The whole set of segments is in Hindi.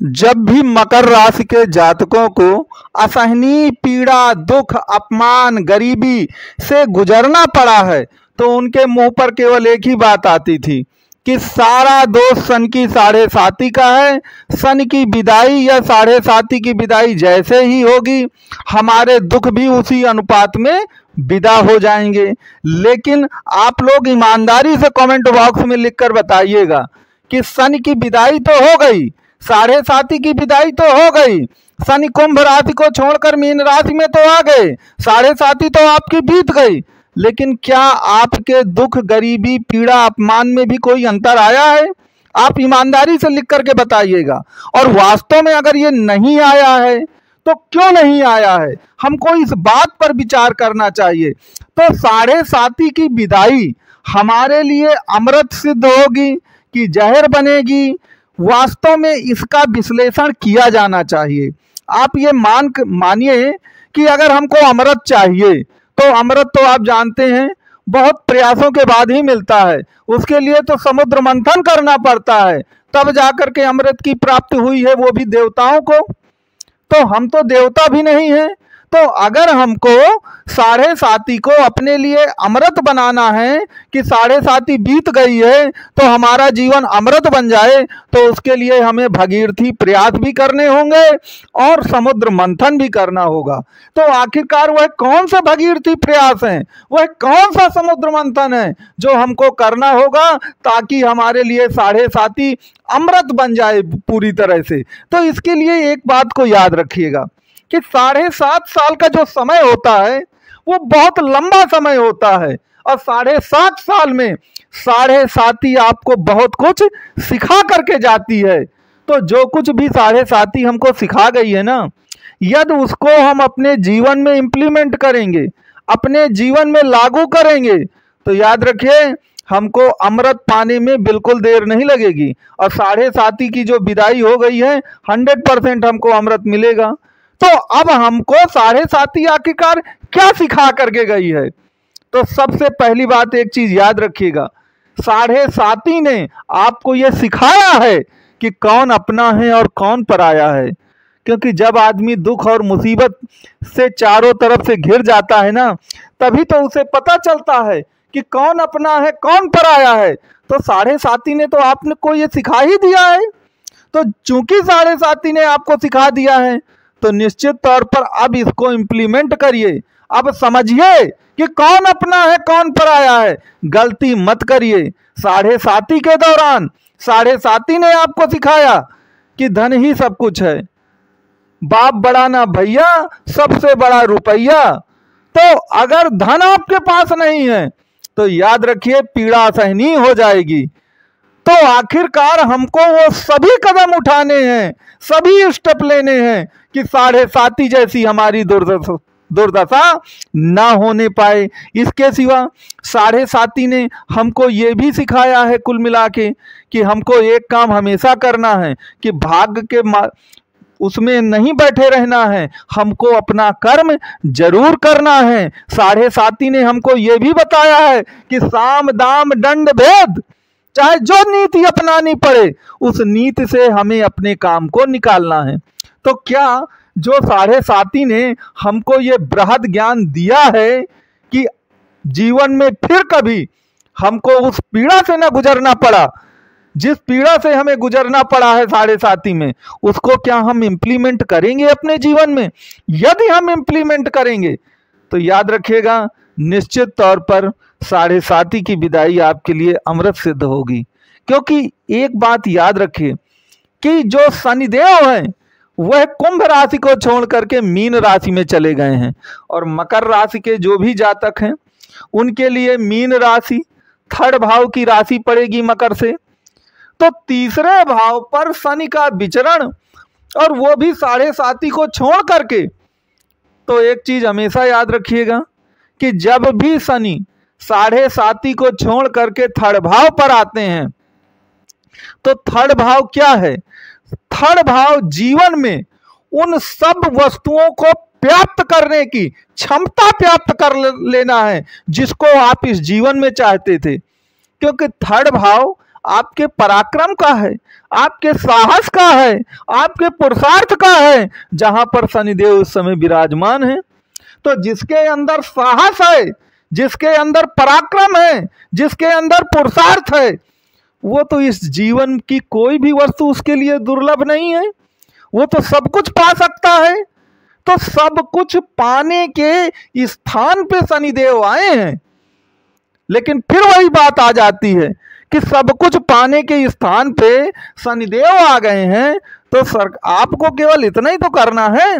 जब भी मकर राशि के जातकों को असहनीय पीड़ा, दुख, अपमान, गरीबी से गुजरना पड़ा है तो उनके मुंह पर केवल एक ही बात आती थी कि सारा दोष सन की साढ़े साती का है। सन की विदाई या साढ़े साती की विदाई जैसे ही होगी, हमारे दुख भी उसी अनुपात में विदा हो जाएंगे। लेकिन आप लोग ईमानदारी से कमेंट बॉक्स में लिखकर बताइएगा कि सन की विदाई तो हो गई, साढ़े साती की विदाई तो हो गई, शनि कुंभ राशि को छोड़कर मीन राशि में तो आ गए, साढ़े साती तो आपकी बीत गई, लेकिन क्या आपके दुख, गरीबी, पीड़ा, अपमान में भी कोई अंतर आया है? आप ईमानदारी से लिख करके बताइएगा। और वास्तव में अगर ये नहीं आया है तो क्यों नहीं आया है, हमको इस बात पर विचार करना चाहिए। तो साढ़े साती की विदाई हमारे लिए अमृत सिद्ध होगी कि जहर बनेगी, वास्तव में इसका विश्लेषण किया जाना चाहिए। आप ये मानिए कि अगर हमको अमृत चाहिए तो अमृत तो आप जानते हैं बहुत प्रयासों के बाद ही मिलता है, उसके लिए तो समुद्र मंथन करना पड़ता है, तब जाकर के अमृत की प्राप्ति हुई है, वो भी देवताओं को। तो हम तो देवता भी नहीं हैं। तो अगर हमको साढ़े साती को अपने लिए अमृत बनाना है कि साढ़े साती बीत गई है तो हमारा जीवन अमृत बन जाए, तो उसके लिए हमें भगीरथी प्रयास भी करने होंगे और समुद्र मंथन भी करना होगा। तो आखिरकार वह कौन सा भगीरथी प्रयास है, वह कौन सा समुद्र मंथन है जो हमको करना होगा ताकि हमारे लिए साढ़े साती अमृत बन जाए पूरी तरह से। तो इसके लिए एक बात को याद रखिएगा कि 7.5 साल का जो समय होता है वो बहुत लंबा समय होता है, और 7.5 साल में साढ़े साती आपको बहुत कुछ सिखा करके जाती है। तो जो कुछ भी साढ़े साती हमको सिखा गई है ना, यदि उसको हम अपने जीवन में इम्प्लीमेंट करेंगे, अपने जीवन में लागू करेंगे, तो याद रखिए हमको अमृत पाने में बिल्कुल देर नहीं लगेगी। और साढ़े साती की जो विदाई हो गई है 100% हमको अमृत मिलेगा। तो अब हमको साढ़े साती आखिरकार क्या सिखा करके गई है? तो सबसे पहली बात एक चीज याद रखिएगा, साढ़े साती ने आपको ये सिखाया है कि कौन अपना है और कौन पराया है। क्योंकि जब आदमी दुख और मुसीबत से चारों तरफ से घिर जाता है ना, तभी तो उसे पता चलता है कि कौन अपना है कौन पराया है। तो साढ़े साती ने तो आपको ये सिखा ही दिया है। तो चूंकि साढ़े साती ने आपको सिखा दिया है तो निश्चित तौर पर अब इसको इम्प्लीमेंट करिए। अब समझिए कि कौन अपना है कौन पराया है, गलती मत करिए। साढ़े साती के दौरान साढ़े साती ने आपको सिखाया कि धन ही सब कुछ है, बाप बड़ा ना भैया, सबसे बड़ा रुपया। तो अगर धन आपके पास नहीं है तो याद रखिए पीड़ा सहनीय हो जाएगी। तो आखिरकार हमको वो सभी कदम उठाने हैं, सभी स्टेप लेने हैं कि साढ़े साती जैसी हमारी दुर्दशा ना होने पाए। इसके सिवा साढ़े साती ने हमको ये भी सिखाया है कुल मिला के कि हमको एक काम हमेशा करना है कि भाग्य के उसमें नहीं बैठे रहना है, हमको अपना कर्म जरूर करना है। साढ़े साती ने हमको ये भी बताया है कि साम दाम दंड भेद, चाहे जो नीति अपनानी पड़े उस नीति से हमें अपने काम को निकालना है। तो क्या जो साढ़े साती ने हमको ये बृहद ज्ञान दिया है कि जीवन में फिर कभी हमको उस पीड़ा से न गुजरना पड़ा, जिस पीड़ा से हमें गुजरना पड़ा है साढ़े साती में, उसको क्या हम इम्प्लीमेंट करेंगे अपने जीवन में? यदि हम इम्प्लीमेंट करेंगे तो याद रखिएगा निश्चित तौर पर साढ़े साती की विदाई आपके लिए अमृत सिद्ध होगी। क्योंकि एक बात याद रखिए कि जो शनिदेव हैं वह कुंभ राशि को छोड़ करके मीन राशि में चले गए हैं, और मकर राशि के जो भी जातक हैं उनके लिए मीन राशि 3rd भाव की राशि पड़ेगी मकर से। तो तीसरे भाव पर शनि का विचरण, और वो भी साढ़े साती को छोड़ करके। तो एक चीज हमेशा याद रखिएगा कि जब भी शनि साढ़े साती को छोड़ करके 3rd भाव पर आते हैं तो 3rd भाव क्या है? 3rd भाव जीवन में उन सब वस्तुओं को प्राप्त करने की क्षमता प्राप्त कर लेना है जिसको आप इस जीवन में चाहते थे। क्योंकि 3rd भाव आपके पराक्रम का है, आपके साहस का है, आपके पुरुषार्थ का है, जहां पर शनिदेव उस समय विराजमान है। तो जिसके अंदर साहस है, जिसके अंदर पराक्रम है, जिसके अंदर पुरुषार्थ है, वो तो इस जीवन की कोई भी वस्तु उसके लिए दुर्लभ नहीं है। वो तो सब कुछ पा सकता है। तो सब कुछ पाने के स्थान पे शनिदेव आए हैं। लेकिन फिर वही बात आ जाती है कि सब कुछ पाने के स्थान पे शनिदेव आ गए हैं, तो आपको केवल इतना ही तो करना है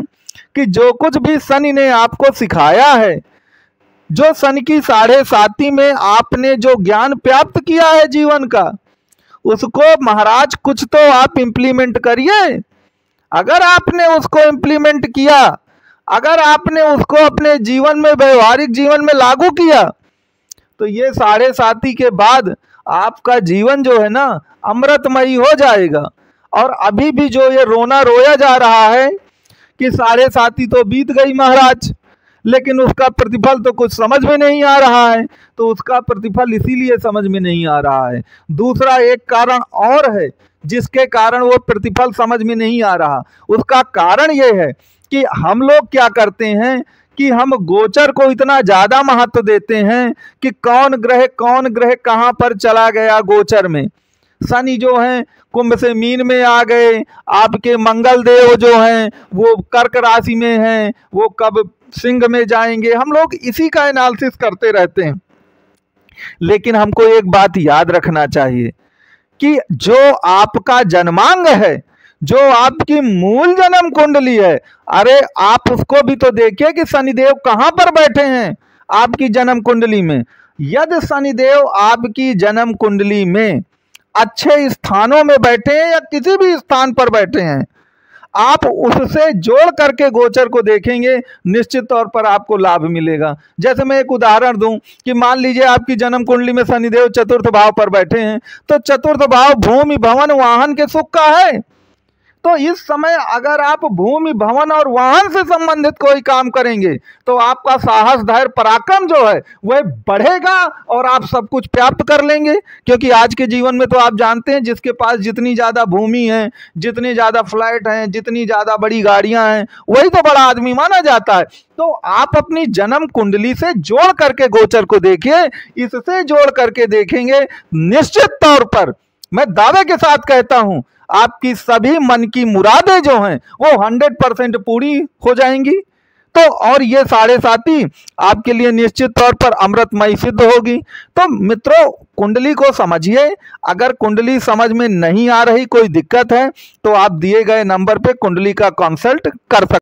कि जो कुछ भी शनि ने आपको सिखाया है, जो शनि की 7.5 में आपने जो ज्ञान प्राप्त किया है जीवन का, उसको महाराज कुछ तो आप इम्प्लीमेंट करिए। अगर आपने उसको इम्प्लीमेंट किया, अगर आपने उसको अपने जीवन में, व्यवहारिक जीवन में लागू किया, तो ये 7.5 के बाद आपका जीवन जो है ना अमृतमयी हो जाएगा। और अभी भी जो ये रोना रोया जा रहा है कि 7.5 तो बीत गई महाराज, लेकिन उसका प्रतिफल तो कुछ समझ में नहीं आ रहा है, तो उसका प्रतिफल इसीलिए समझ में नहीं आ रहा है। दूसरा एक कारण और है जिसके कारण वो प्रतिफल समझ में नहीं आ रहा। उसका कारण ये है कि हम लोग क्या करते हैं कि हम गोचर को इतना ज़्यादा महत्व देते हैं कि कौन ग्रह कहाँ पर चला गया गोचर में। शनि जो हैं कुंभ से मीन में आ गए, आपके मंगल देव जो हैं वो कर्क राशि में हैं, वो कब सिंह में जाएंगे। हम लोग इसी का एनालिसिस करते रहते हैं। लेकिन हमको एक बात याद रखना चाहिए कि जो आपका जन्मांग है, जो आपकी मूल जन्म कुंडली है, अरे आप उसको भी तो देखिए कि शनिदेव कहाँ पर बैठे हैं आपकी जन्म कुंडली में। यदि शनिदेव आपकी जन्म कुंडली में अच्छे स्थानों में बैठे हैं या किसी भी स्थान पर बैठे हैं, आप उससे जोड़ करके गोचर को देखेंगे, निश्चित तौर पर आपको लाभ मिलेगा। जैसे मैं एक उदाहरण दूं कि मान लीजिए आपकी जन्म कुंडली में शनिदेव चतुर्थ भाव पर बैठे हैं, तो चतुर्थ भाव भूमि भवन वाहन के सुख का है। तो इस समय अगर आप भूमि भवन और वाहन से संबंधित कोई काम करेंगे तो आपका साहस, धैर्य, पराक्रम जो है वह बढ़ेगा और आप सब कुछ प्राप्त कर लेंगे। क्योंकि आज के जीवन में तो आप जानते हैं जिसके पास जितनी ज़्यादा भूमि है, जितनी ज़्यादा फ्लैट हैं, जितनी ज़्यादा बड़ी गाड़ियां हैं, वही तो बड़ा आदमी माना जाता है। तो आप अपनी जन्म कुंडली से जोड़ करके गोचर को देखिए, इससे जोड़ करके देखेंगे, निश्चित तौर पर मैं दावे के साथ कहता हूं आपकी सभी मन की मुरादें जो हैं वो 100% पूरी हो जाएंगी। तो और ये 7.5 आपके लिए निश्चित तौर पर अमृतमयी सिद्ध होगी। तो मित्रों, कुंडली को समझिए। अगर कुंडली समझ में नहीं आ रही, कोई दिक्कत है, तो आप दिए गए नंबर पे कुंडली का कंसल्ट कर सकते हैं।